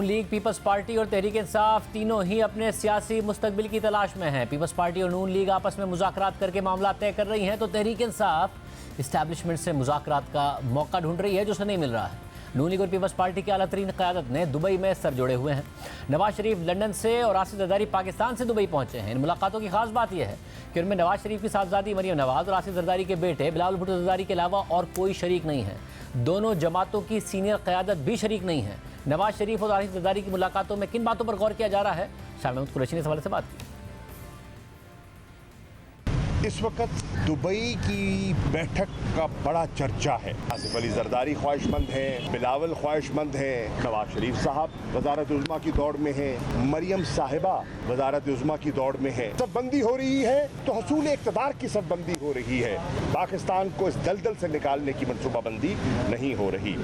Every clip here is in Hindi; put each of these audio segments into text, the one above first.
लीग, पीपल्स पार्टी और तहरीक इंसाफ तीनों ही अपने सियासी मुस्तकबिल की तलाश में हैं। पीपल्स पार्टी और नून लीग आपस में मुज़ाकरात करके मामला तय कर रही हैं, तो तहरीक इंसाफ इस्टेब्लिशमेंट से मुज़ाकरात का मौका ढूंढ रही है जो उसे नहीं मिल रहा है। नून लीग और पीपल्स पार्टी की आला तरीन क़यादत ने दुबई में सर जोड़े हुए हैं। नवाज शरीफ लंदन से और आसिफ जरदारी पाकिस्तान से दुबई पहुंचे हैं। इन मुलाकातों की खास बात यह है कि उनमें नवाज शरीफ की साहबजादी मरियम नवाज और आसिफ जरदारी के बेटे बिलावल भुट्टो जरदारी के अलावा और कोई शरीक नहीं है। दोनों जमातों की सीनियर क़यादत भी शरीक नहीं है। नवाज शरीफ और आसिफ जरदारी की मुलाकातों में किन बातों पर गौर किया जा रहा है, शाह महमूद कुरैशी ने इस हवाले से बात की। इस वक्त दुबई की बैठक का बड़ा चर्चा है। आसिफ अली जरदारी ख्वाहिशमंद हैं, बिलावल ख्वाहिशमंद हैं, नवाज शरीफ साहब वजारत उज़्मा की दौड़ में हैं, मरियम साहिबा वजारत उज़्मा की दौड़ में हैं। सबबंदी हो रही है तो हसूल इक़्तिदार की सबबंदी हो रही है। पाकिस्तान को इस दलदल से निकालने की मनसूबाबंदी नहीं हो रही।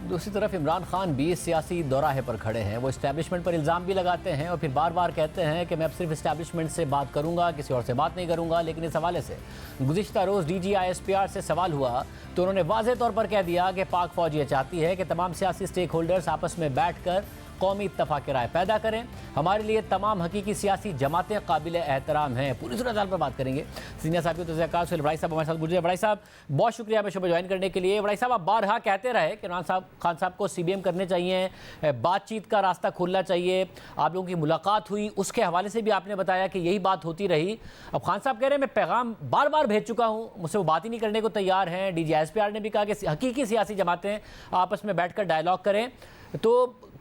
दूसरी तरफ इमरान खान भी सियासी दौराहे पर खड़े हैं। वो इस्टेब्लिशमेंट पर इल्ज़ाम भी लगाते हैं और फिर बार बार कहते हैं कि मैं अब सिर्फ इस्टेब्लिशमेंट से बात करूंगा, किसी और से बात नहीं करूंगा। लेकिन इस हवाले से गुज़िश्ता रोज़ DGI-SPR से सवाल हुआ तो उन्होंने वाज़ेह तौर पर कह दिया कि पाक फ़ौज ये चाहती है कि तमाम सियासी स्टेक होल्डर्स आपस में बैठ कर कौमी इत्तफ़ाक़ राय पैदा करें। हमारे लिए तमाम हकीकी सियासी जमातें काबिल एहतराम हैं। पूरी सूरत हाल पर बात करेंगे। सीनियर साहब की तज़कियात से बड़ाई साहब हमारे साथ गुजरे। बड़ाई साहब बहुत शुक्रिया शो ज्वाइन करने के लिए। बड़ाई साहब आप बारहा कहते रहे कि इमरान खान साहब को CBM करने चाहिए, बातचीत का रास्ता खोलना चाहिए। आप लोगों की मुलाकात हुई, उसके हवाले से भी आपने बताया कि यही बात होती रही। अब खान साहब कह रहे हैं मैं पैगाम बार बार भेज चुका हूँ, मुझसे वो बात ही नहीं करने को तैयार हैं। DGI-SPR ने भी कहा कि हकीकी सियासी जमातें आपस में बैठ कर डायलॉग करें। तो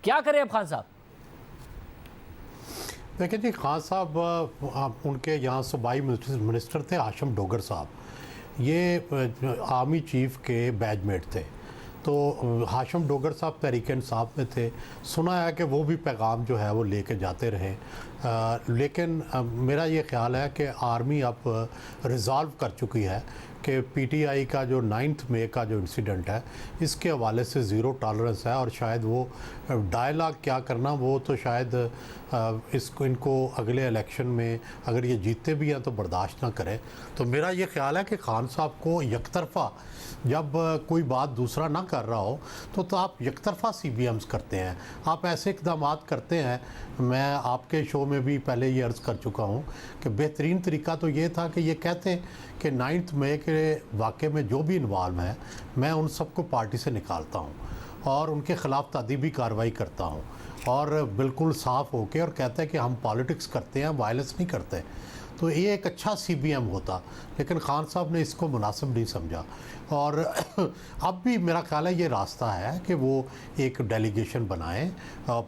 क्या करें अब खान साहब? देखिए जी, खान साहब उनके यहाँ सूबाई मिनिस्टर थे हाशिम डोगर साहब। ये आर्मी चीफ के बैचमेट थे। तो हाशिम डोगर साहब तहरीक इंसाफ में थे। सुना है कि वो भी पैगाम जो है वो लेके जाते रहे। लेकिन मेरा ये ख्याल है कि आर्मी अब रिज़ॉल्व कर चुकी है कि PTI का जो 9 मई का जो इंसिडेंट है इसके हवाले से ज़ीरो टॉलरेंस है। और शायद वो डायलॉग क्या करना, वो तो शायद इनको अगले इलेक्शन में अगर ये जीतते भी हैं तो बर्दाश्त ना करें। तो मेरा ये ख्याल है कि खान साहब को यकतरफ़ा जब कोई बात दूसरा ना कर रहा हो तो आप यकतरफ़ा CBMs करते हैं, आप ऐसे इक़दाम करते हैं। मैं आपके शो में भी पहले ये अर्ज़ कर चुका हूँ कि बेहतरीन तरीका तो ये था कि ये कहते कि 9 मई के वाक़े में जो भी इन्वॉल्व हैं मैं उन सबको पार्टी से निकालता हूँ और उनके ख़िलाफ़ तादीबी कार्रवाई करता हूँ और बिल्कुल साफ़ होके और कहते हैं कि हम पॉलिटिक्स करते हैं, वायलेंस नहीं करते। तो ये एक अच्छा CBM होता, लेकिन खान साहब ने इसको मुनासिब नहीं समझा। और अब भी मेरा ख्याल है ये रास्ता है कि वो एक डेलीगेशन बनाएं,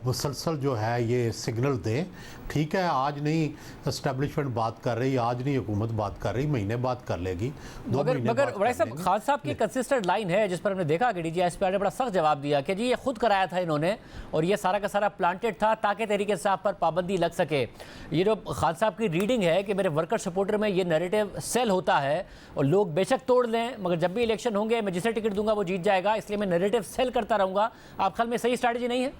मुसलसल जो है ये सिग्नल दें। ठीक है, आज नहीं इस्टेब्लिशमेंट बात कर रही, आज नहीं हुकूमत बात कर रही, महीने बाद कर लेगी, 2 महीने मगर बाद बड़े साहब खान साहब की कंसिस्टेंट लाइन है जिस पर हमने देखा कि DGI-SPR ने बड़ा सख्त जवाब दिया कि जी ये खुद कराया था इन्होंने और ये सारा का सारा प्लांटेड था ताकि तहरीक इंसाफ पर पाबंदी लग सके। ये जो खान साहब की रीडिंग है कि मेरे वर्कर सपोर्टर में ये नैरेटिव सेल होता है और लोग बेशक तोड़ लें मगर जब भी इलेक्शन होंगे मैं जिसे टिकट दूंगा वो जीत जाएगा, इसलिए मैं नैरेटिव सेल करता रहूंगा। आप ख्याल में सही स्ट्रैटेजी नहीं है?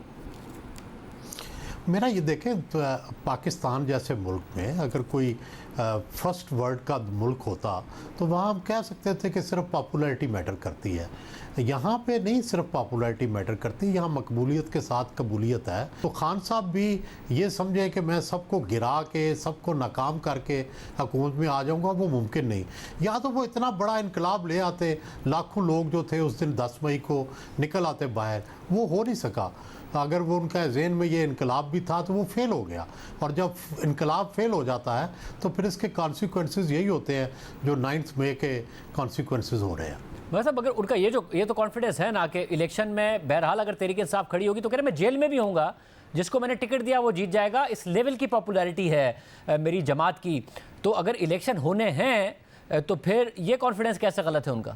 मेरा ये देखें तो पाकिस्तान जैसे मुल्क में अगर कोई फर्स्ट वर्ल्ड का मुल्क होता तो वहाँ हम कह सकते थे कि सिर्फ पॉपुलैरिटी मैटर करती है। यहाँ पे नहीं सिर्फ पॉपुलैरिटी मैटर करती, यहाँ मकबूलियत के साथ कबूलियत है। तो खान साहब भी ये समझे कि मैं सबको गिरा के सबको नाकाम करके हुकूमत में आ जाऊँगा, वो मुमकिन नहीं। या तो वो इतना बड़ा इनकलाब ले आते, लाखों लोग जो थे उस दिन 10 मई को निकल आते बाहर, वो हो नहीं सका। अगर वो उनका ज़हन में ये इनकलाब भी था तो वो फेल हो गया। और जब इनकलाब फेल हो जाता है तो फिर इसके कॉन्सिक्वेंसेस यही होते हैं जो 9 मई के कॉन्सिक्वेंसेस हो रहे हैं। मतलब अगर उनका ये तो कॉन्फिडेंस है ना कि इलेक्शन में बहरहाल अगर तहरीक इंसाफ खड़ी होगी तो कह रहे मैं जेल में भी होऊंगा, जिसको मैंने टिकट दिया वो जीत जाएगा, इस लेवल की पॉपुलैरिटी है मेरी जमात की। तो अगर इलेक्शन होने हैं तो फिर ये कॉन्फिडेंस कैसे गलत है उनका?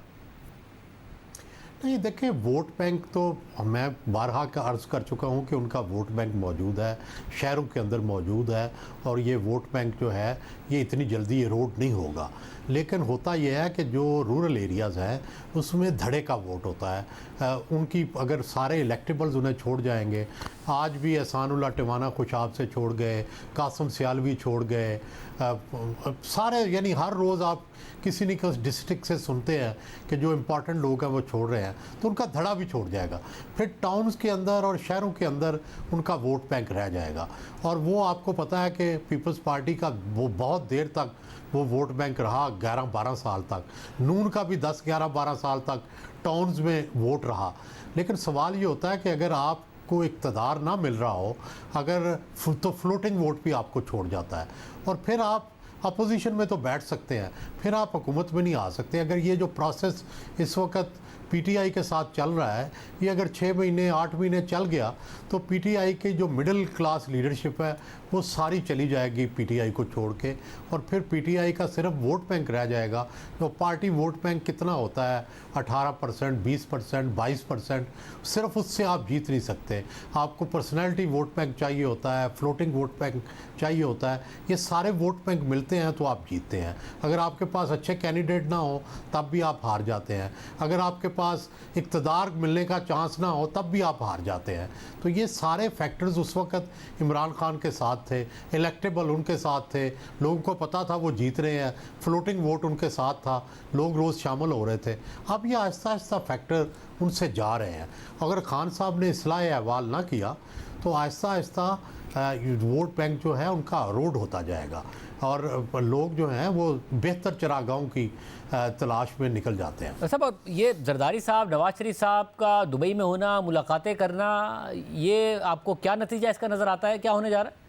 नहीं, देखिए वोट बैंक तो मैं बारहा का अर्ज़ कर चुका हूँ कि उनका वोट बैंक मौजूद है, शहरों के अंदर मौजूद है और ये वोट बैंक जो है ये इतनी जल्दी इरोड नहीं होगा। लेकिन होता यह है कि जो रूरल एरियाज़ हैं उसमें धड़े का वोट होता है। उनकी अगर सारे इलेक्टेबल्स उन्हें छोड़ जाएंगे, आज भी एहसानुल्लाह टिवाना खुशाब से छोड़ गए, कासिम सियालवी छोड़ गए, सारे यानी हर रोज़ आप किसी न किसी डिस्ट्रिक्ट से सुनते हैं कि जो इम्पोर्टेंट लोग हैं वो छोड़ रहे हैं। हैं तो उनका धड़ा भी छोड़ जाएगा। फिर टाउन्स के अंदर और शहरों के अंदर उनका वोट बैंक रह जाएगा। और वो आपको पता है कि पीपल्स पार्टी का वो बहुत देर तक वो वोट बैंक रहा, 11-12 साल तक। नून का भी 10-11-12 साल तक टाउन्स में वोट रहा। लेकिन सवाल ये होता है कि अगर आपको इक़्तिदार ना मिल रहा हो, अगर तो फ्लोटिंग वोट भी आपको छोड़ जाता है और फिर आप अपोजिशन में तो बैठ सकते हैं, फिर आप हुकूमत में नहीं आ सकते। अगर ये जो प्रोसेस इस वक्त पीटीआई के साथ चल रहा है, ये अगर 6 महीने 8 महीने चल गया तो पीटीआई की जो मिडिल क्लास लीडरशिप है वो सारी चली जाएगी पीटीआई को छोड़ के, और फिर पीटीआई का सिर्फ वोट बैंक रह जाएगा। जो पार्टी वोट बैंक कितना होता है, 18%, 20%, 22%, सिर्फ उससे आप जीत नहीं सकते। आपको पर्सनैलिटी वोट बैंक चाहिए होता है, फ्लोटिंग वोट बैंक चाहिए होता है। ये सारे वोट बैंक मिलते हैं तो आप जीतते हैं। अगर आपके पास अच्छे कैंडिडेट ना हो तब भी आप हार जाते हैं। अगर आपके पास इक़्तिदार मिलने का चांस ना हो तब भी आप हार जाते हैं। तो ये सारे फैक्टर्स उस वक्त इमरान खान के साथ थे, इलेक्टेबल उनके साथ थे, लोगों को पता था वो जीत रहे हैं, फ्लोटिंग वोट उनके साथ था, लोग रोज़ शामिल हो रहे थे। अब ये आहिस्ता आहिस्ता फैक्टर उनसे जा रहे हैं। अगर खान साहब ने इस्लाह अहवाल ना किया तो आहिस्ता आहिस्ता वोट बैंक जो है उनका रोड होता जाएगा और लोग जो हैं वो बेहतर चरागाहों की तलाश में निकल जाते हैं। साहब, ये जरदारी साहब, नवाज शरीफ साहब का दुबई में होना, मुलाकातें करना, ये आपको क्या नतीजा इसका नज़र आता है, क्या होने जा रहा है?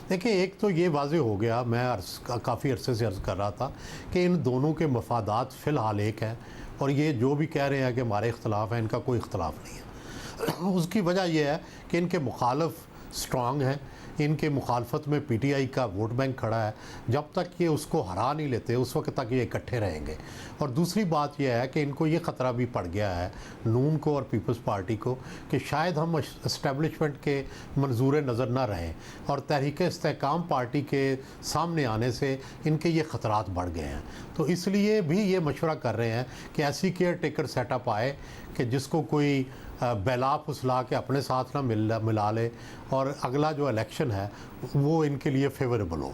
देखिए, एक तो ये वाज़ेह हो गया, मैं काफ़ी अरसे से अर्ज़ कर रहा था कि इन दोनों के मफादात फ़िलहाल एक हैं और ये जो भी कह रहे हैं कि हमारे इख्तलाफ हैं, इनका कोई इख्तलाफ नहीं है। उसकी वजह यह है कि इनके मुखालफ स्ट्रांग हैं, इनके मुखालफत में पीटीआई का वोट बैंक खड़ा है। जब तक ये उसको हरा नहीं लेते उस वक्त तक ये इकट्ठे रहेंगे। और दूसरी बात यह है कि इनको ये ख़तरा भी पड़ गया है, नून को और पीपल्स पार्टी को, कि शायद हम इस्टेब्लिशमेंट के मंजूर नज़र ना रहें और तहरीक इस्तेहकाम पार्टी के सामने आने से इनके ये ख़तरात बढ़ गए हैं। तो इसलिए भी ये मशवरा कर रहे हैं कि ऐसी केयर टेकर सेटअप आए कि जिसको कोई बैला फुसला के अपने साथ ना मिला ले और अगला जो इलेक्शन है वो इनके लिए फेवरेबल हो।